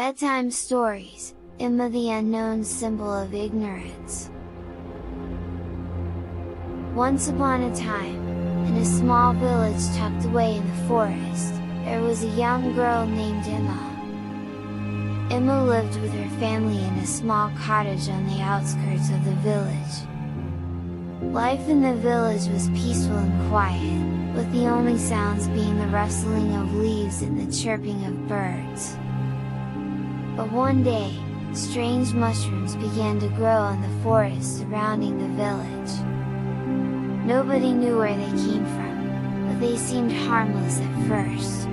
Bedtime Stories, Emma the unknown symbol of ignorance. Once upon a time, in a small village tucked away in the forest, there was a young girl named Emma. Emma lived with her family in a small cottage on the outskirts of the village. Life in the village was peaceful and quiet, with the only sounds being the rustling of leaves and the chirping of birds. But one day, strange mushrooms began to grow in the forest surrounding the village. Nobody knew where they came from, but they seemed harmless at first.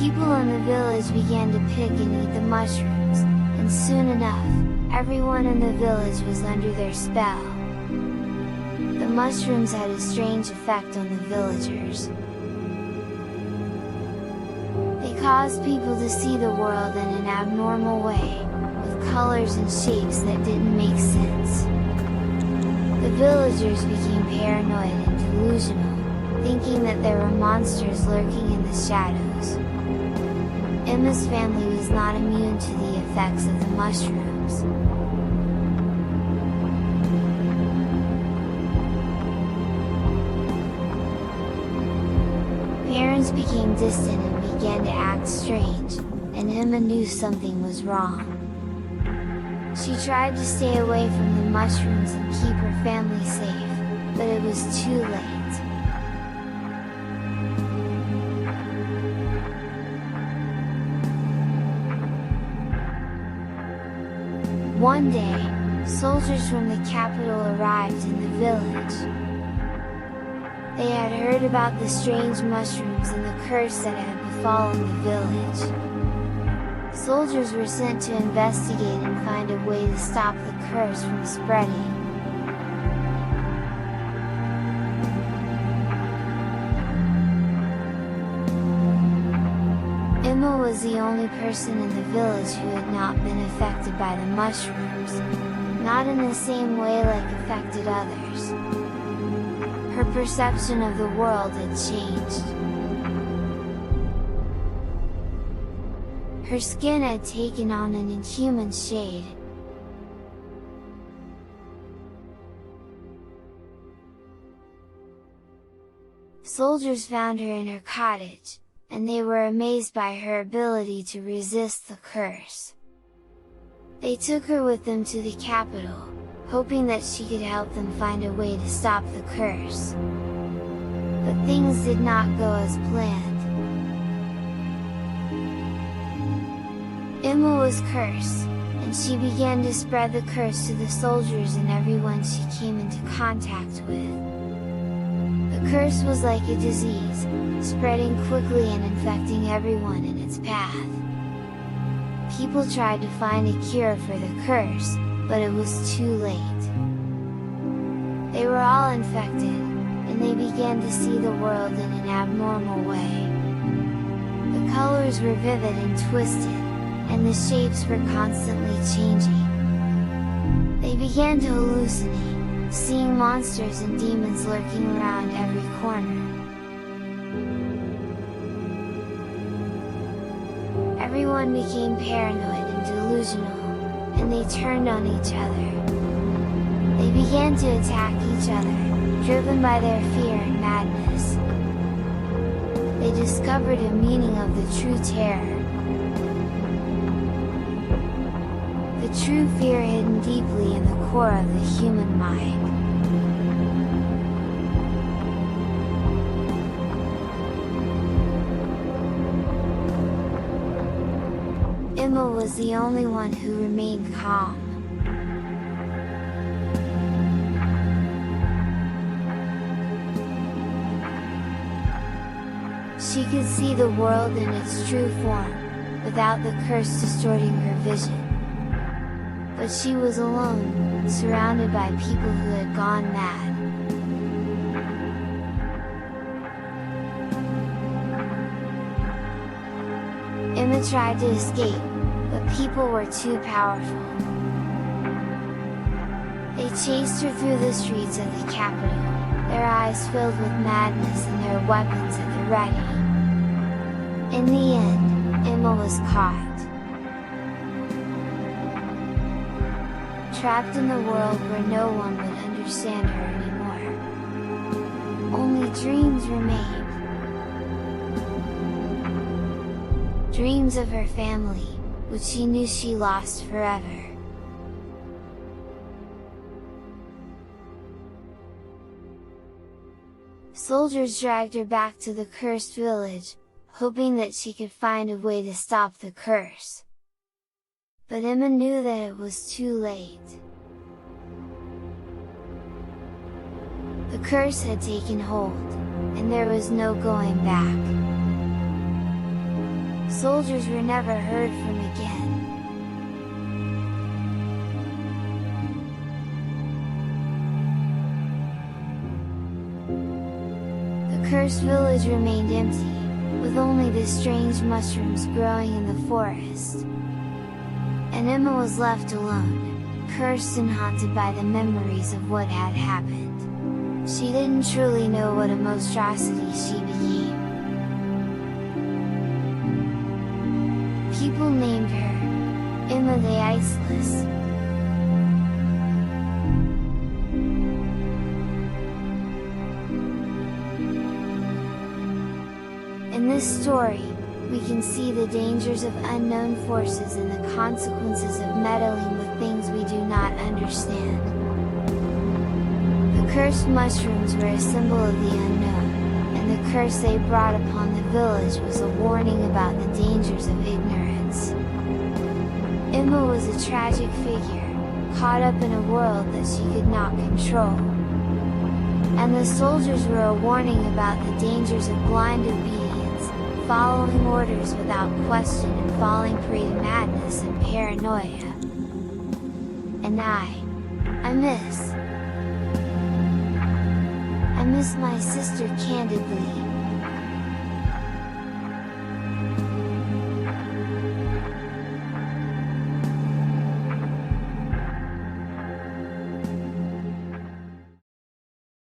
People in the village began to pick and eat the mushrooms, and soon enough, everyone in the village was under their spell. The mushrooms had a strange effect on the villagers. They caused people to see the world in an abnormal way, with colors and shapes that didn't make sense. The villagers became paranoid and delusional, thinking that there were monsters lurking in the shadows. Emma's family was not immune to the effects of the mushrooms. Parents became distant and began to act strange, and Emma knew something was wrong. She tried to stay away from the mushrooms and keep her family safe, but it was too late. One day, soldiers from the capital arrived in the village. They had heard about the strange mushrooms and the curse that had befallen the village. Soldiers were sent to investigate and find a way to stop the curse from spreading. Emma was the only person in the village who had not been affected by the mushrooms, not in the same way like affected others. Her perception of the world had changed. Her skin had taken on an inhuman shade. Soldiers found her in her cottage, and they were amazed by her ability to resist the curse. They took her with them to the capital, hoping that she could help them find a way to stop the curse. But things did not go as planned. Emma was cursed, and she began to spread the curse to the soldiers and everyone she came into contact with. The curse was like a disease, spreading quickly and infecting everyone in its path. People tried to find a cure for the curse, but it was too late. They were all infected, and they began to see the world in an abnormal way. The colors were vivid and twisted, and the shapes were constantly changing. They began to hallucinate, seeing monsters and demons lurking around every corner. Everyone became paranoid and delusional, and they turned on each other. They began to attack each other, driven by their fear and madness. They discovered a meaning of the true terror. The true fear hidden deeply in the core of the human mind. Emma was the only one who remained calm. She could see the world in its true form, without the curse distorting her vision. But she was alone, surrounded by people who had gone mad. Emma tried to escape, but people were too powerful. They chased her through the streets of the capital, their eyes filled with madness and their weapons at the ready. In the end, Emma was caught. trapped in the world where no one would understand her anymore. Only dreams remained. Dreams of her family, which she knew she lost forever. Soldiers dragged her back to the cursed village, hoping that she could find a way to stop the curse. But Emma knew that it was too late. The curse had taken hold, and there was no going back. Soldiers were never heard from again. The cursed village remained empty, with only the strange mushrooms growing in the forest. And Emma was left alone, cursed and haunted by the memories of what had happened. She didn't truly know what a monstrosity she became. People named her Emma the Iceless. In this story, we can see the dangers of unknown forces and the consequences of meddling with things we do not understand. The cursed mushrooms were a symbol of the unknown, and the curse they brought upon the village was a warning about the dangers of ignorance. Emma was a tragic figure, caught up in a world that she could not control. And the soldiers were a warning about the dangers of blind obedience, following orders without question and falling prey to madness and paranoia. And I miss my sister candidly.